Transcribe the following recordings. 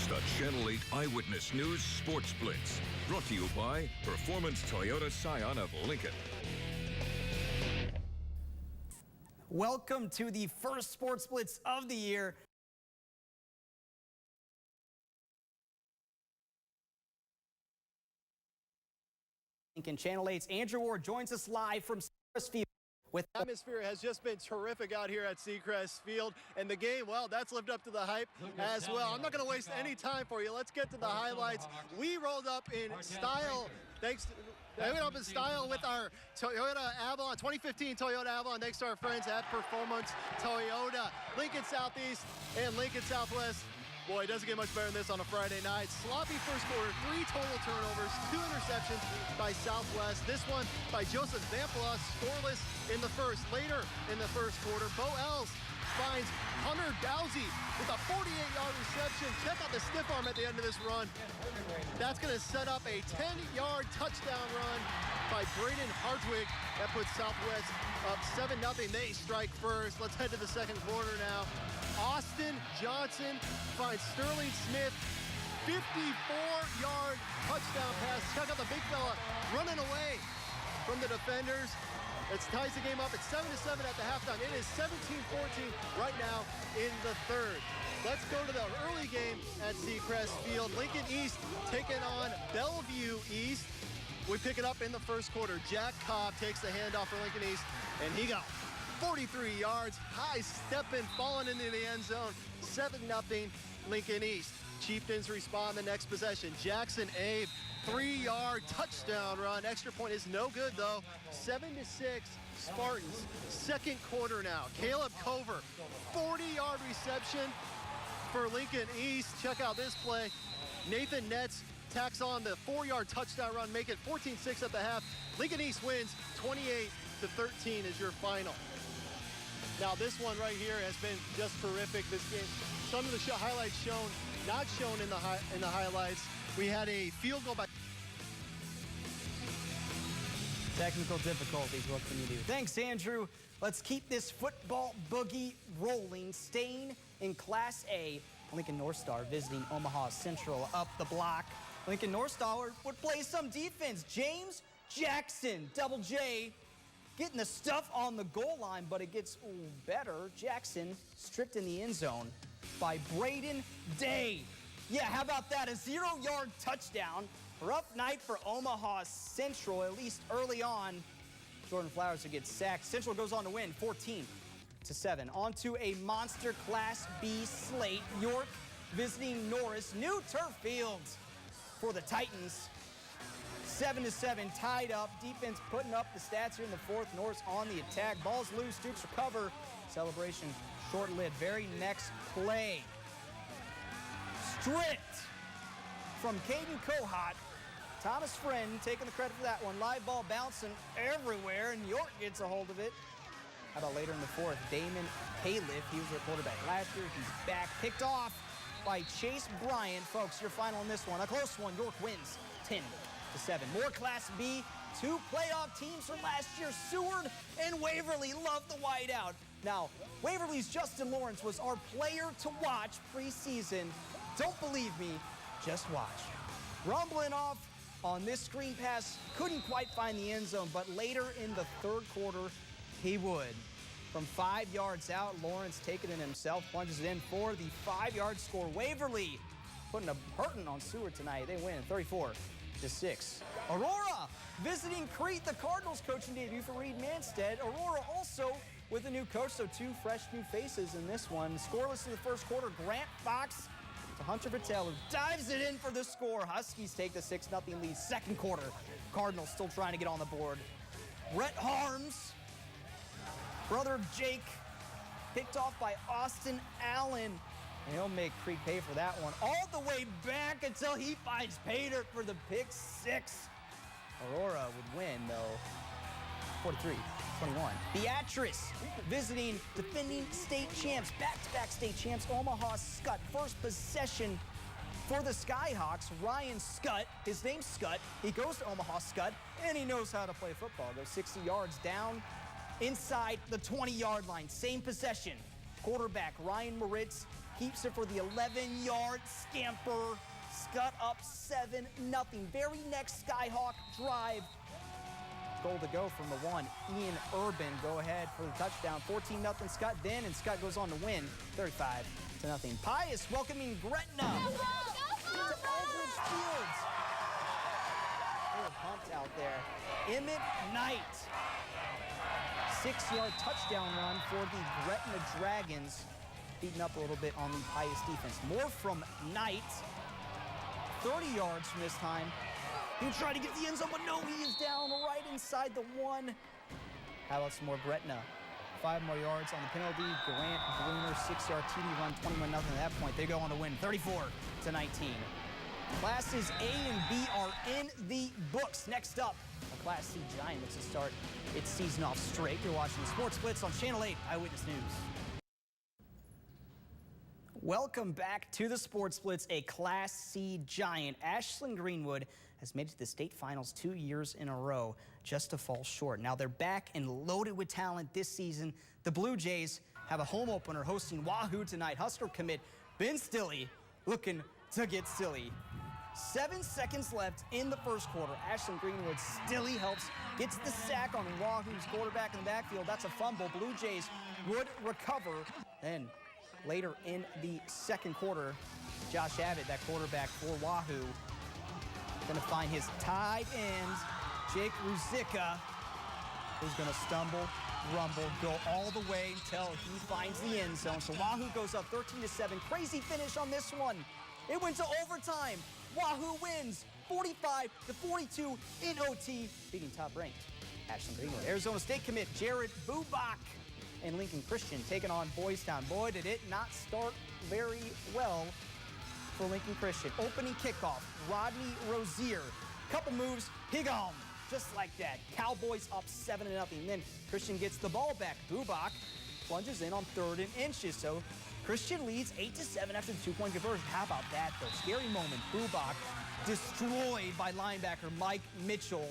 the Channel 8 Eyewitness News Sports Blitz. Brought to you by Performance Toyota Scion of Lincoln. Welcome to the first Sports Blitz of the year. Lincoln Channel 8's Andrew Ward joins us live from Seacrest Field. The atmosphere has just been terrific out here at Seacrest Field, and the game, well, that's lived up to the hype as well. I'm not going to waste any time for you. Let's get to the highlights. We rolled up in style, with our Toyota Avalon, 2015 Toyota Avalon, thanks to our friends at Performance Toyota. Lincoln Southeast and Lincoln Southwest. Boy, it doesn't get much better than this on a Friday night. Sloppy first quarter, 3 total turnovers, 2 interceptions by Southwest. This one by Joseph Zampala, scoreless in the first. Later in the first quarter, Bo Els finds Hunter Dowsey with a 48-yard reception. Check out the stiff arm at the end of this run. That's going to set up a 10-yard touchdown run by Braden Hartwig. That puts Southwest up 7-0. They strike first. Let's head to the second quarter now. Austin Johnson finds Sterling Smith, 54-yard touchdown pass. Check out the big fella running away from the defenders. It ties the game up at 7-7 at the halftime. It is 17-14 right now in the third. Let's go to the early game at Seacrest Field. Lincoln East taking on Bellevue East. We pick it up in the first quarter. Jack Cobb takes the handoff for Lincoln East, and he got 43 yards, high stepping, falling into the end zone. 7-0 Lincoln East. Chieftains respond the next possession. Jackson Abe, 3-yard touchdown run. Extra point is no good though. 7-6 Spartans. Second quarter now. Caleb Cover, 40-yard reception for Lincoln East. Check out this play. Nathan Netz tacks on the 4-yard touchdown run, make it 14-6 at the half. Lincoln East wins 28-13 is your final. Now this one right here has been just terrific this game. Some of the highlights shown, not shown in the highlights. We had a field goal by Technical difficulties, what can you do? Thanks, Andrew. Let's keep this football boogie rolling. Staying in Class A, Lincoln North Star visiting Omaha Central up the block. Lincoln North Star would play some defense. James Jackson, Double J, getting the stuff on the goal line, but it gets better. Jackson stripped in the end zone by Braden Day. Yeah, how about that? A 0-yard touchdown. Rough night for Omaha Central, at least early on. Jordan Flowers who gets sacked. Central goes on to win 14-7. On to a monster Class B slate. York visiting Norris. New turf fields for the Titans. 7-7, tied up. Defense putting up the stats here in the fourth. Norris on the attack. Ball's loose. Dukes recover. Celebration short-lived. Very next play. Stripped from Caden Cohott. Thomas Friend taking the credit for that one. Live ball bouncing everywhere, and York gets a hold of it. How about later in the fourth? Damon Califf. He was their quarterback last year. He's back. Picked off by Chase Bryant. Folks, your final in this one. A close one. York wins 10-7. More Class B. 2 playoff teams from last year. Seward and Waverly love the whiteout. Now, Waverly's Justin Lawrence was our player to watch preseason. Don't believe me, just watch. Rumbling off on this screen pass. Couldn't quite find the end zone, but later in the third quarter, he would. From 5 yards out, Lawrence taking it himself, plunges it in for the 5-yard score. Waverly putting a hurting on Seward tonight. They win 34-6. Aurora visiting Crete. The Cardinals coaching debut for Reed Manstead. Aurora also with a new coach, so 2 fresh new faces in this one. Scoreless in the first quarter. Grant Fox to Hunter Patel, who dives it in for the score. Huskies take the 6-0 lead. Second quarter, Cardinals still trying to get on the board. Brett Harms, brother of Jake, picked off by Austin Allen. And he'll make Creek pay for that one. All the way back until he finds Pater for the pick 6. Aurora would win, though, 43-21. Beatrice visiting defending state champs, back-to-back state champs, Omaha Scott. First possession for the Skyhawks. Ryan Scott, his name's Scott. He goes to Omaha Scott, and he knows how to play football. Goes 60 yards down inside the 20-yard line. Same possession. Quarterback Ryan Moritz keeps it for the 11-yard scamper. Scott up 7-0. Very next Skyhawk drive. Goal to go from the 1. Ian Urban go ahead for the touchdown. 14-0 Scott then, and Scott goes on to win 35-0. Pius welcoming Gretna to Aldridge Fields. They were pumped out there. Emmett Knight. 6-yard touchdown run for the Gretna Dragons. Beating up a little bit on the Pius defense. More from Knight. 30 yards from this time. He tried to get the end zone, but no, he is down right inside the 1. How about some more Gretna? 5 more yards on the penalty. Grant Bruner, 6-yard TD run, 21-0 at that point. They go on to win 34-19. Classes A and B are in the books. Next up, a Class C Giant looks to start its season off straight. You're watching the Sports Blitz on Channel 8 Eyewitness News. Welcome back to the Sports Blitz, a Class C Giant. Ashland Greenwood has made it to the state finals 2 years in a row, just to fall short. Now they're back and loaded with talent this season. The Blue Jays have a home opener hosting Wahoo tonight. Husker commit Ben Stilley looking to get silly. 7 seconds left in the first quarter. Ashland Greenwood, Stilley helps, gets the sack on Wahoo's quarterback in the backfield. That's a fumble. Blue Jays would recover. Then later in the second quarter, Josh Abbott, that quarterback for Wahoo, going to find his tight end, Jake Ruzicka, who's going to stumble, rumble, go all the way until he finds the end zone. So Wahoo goes up 13-7. Crazy finish on this one. It went to overtime. Wahoo wins 45-42 in OT, beating top-ranked Ashland Greenwood. Arizona State commit Jared Bubak and Lincoln Christian taking on Boys Town. Boy, did it not start very well for Lincoln Christian. Opening kickoff, Rodney Rozier. Couple moves, he gone. Just like that. Cowboys up 7-0. Then Christian gets the ball back. Bubak plunges in on 3rd and inches. So Christian leads 8-7 after the 2-point conversion. How about that, though? Scary moment. Bubak destroyed by linebacker Mike Mitchell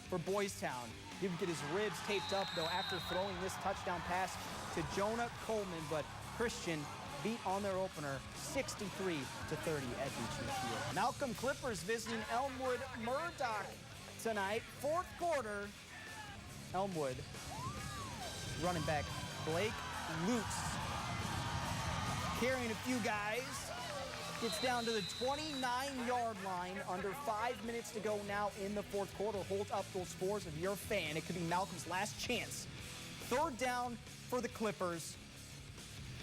for Boys Town. He would get his ribs taped up, though, after throwing this touchdown pass to Jonah Coleman. But Christian beat on their opener 63-30 at Beechman Field. Malcolm Clippers visiting Elmwood Murdoch tonight. 4th quarter. Elmwood running back Blake Lutz carrying a few guys. Gets down to the 29-yard line. Under 5 minutes to go now in the 4th quarter. Hold up those scores if you're a fan. It could be Malcolm's last chance. 3rd down for the Clippers.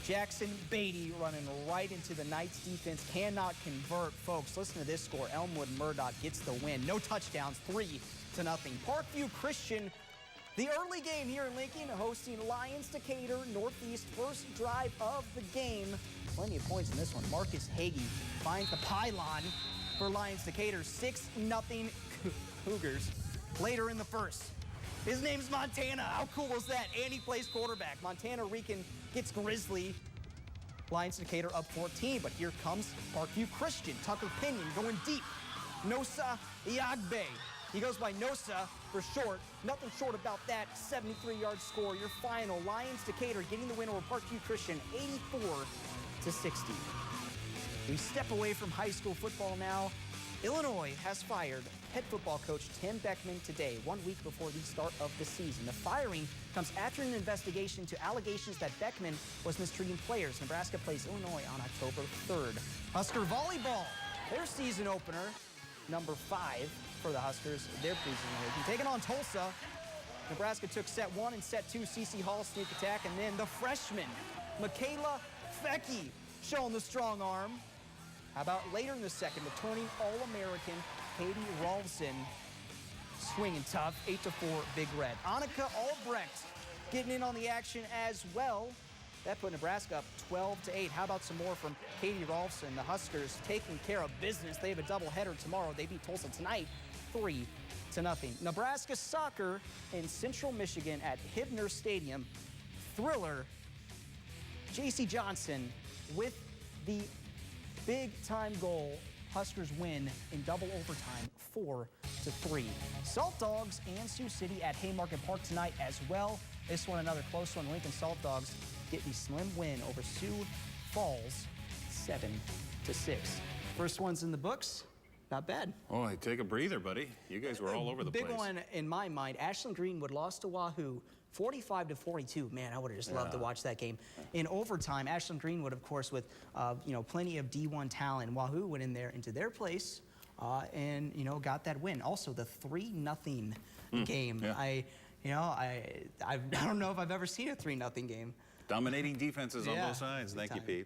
Jackson Beatty running right into the Knights defense. Cannot convert, folks. Listen to this score. Elmwood Murdoch gets the win. No touchdowns, 3-0. Parkview Christian, the early game here in Lincoln, hosting Lions Decatur Northeast. First drive of the game. Plenty of points in this one. Marcus Hagee finds the pylon for Lions Decatur. 6-0 Cougars later in the first. His name's Montana. How cool is that? And he plays quarterback. Montana Rican gets Grizzly. Lions Decatur up 14, but here comes Parkview Christian. Tucker Pinion going deep. Nosa Iagbe. He goes by Nosa for short. Nothing short about that. 73-yard score. Your final. Lions Decatur getting the win over Parkview Christian, 84-60. We step away from high school football now. Illinois has fired head football coach Tim Beckman today, 1 week before the start of the season. The firing comes after an investigation into allegations that Beckman was mistreating players. Nebraska plays Illinois on October 3rd. Husker volleyball, their season opener, number 5 for the Huskers. Their preseason taking on Tulsa. Nebraska took set 1 and set 2. CC Hall sneak attack, and then the freshman Michaela Fecky showing the strong arm. How about later in the second, returning All-American Katie Rolfson swinging tough, 8-4 Big Red. Annika Albrecht getting in on the action as well. That put Nebraska up 12-8. How about some more from Katie Rolfson? The Huskers taking care of business. They have a doubleheader tomorrow. They beat Tulsa tonight, 3-0. Nebraska soccer in Central Michigan at Hibner Stadium. Thriller. J.C. Johnson with the big-time goal. Huskers win in double overtime, 4-3. Salt Dogs and Sioux City at Haymarket Park tonight as well. This one another close one. Lincoln Salt Dogs get the slim win over Sioux Falls, 7-6. First one's in the books. Not bad. Oh, hey, take a breather, buddy. You guys were all over the place. Big one in my mind. Ashland Greenwood lost to Wahoo 45-42. Man, I would have just loved to watch that game. In overtime, Ashland Greenwood, of course, with plenty of D1 talent. Wahoo went in there into their place and got that win. Also, the 3-0 game. Yeah. I don't know if I've ever seen a 3-0 game. Dominating defenses on Yeah. both sides. Thank you, Pete.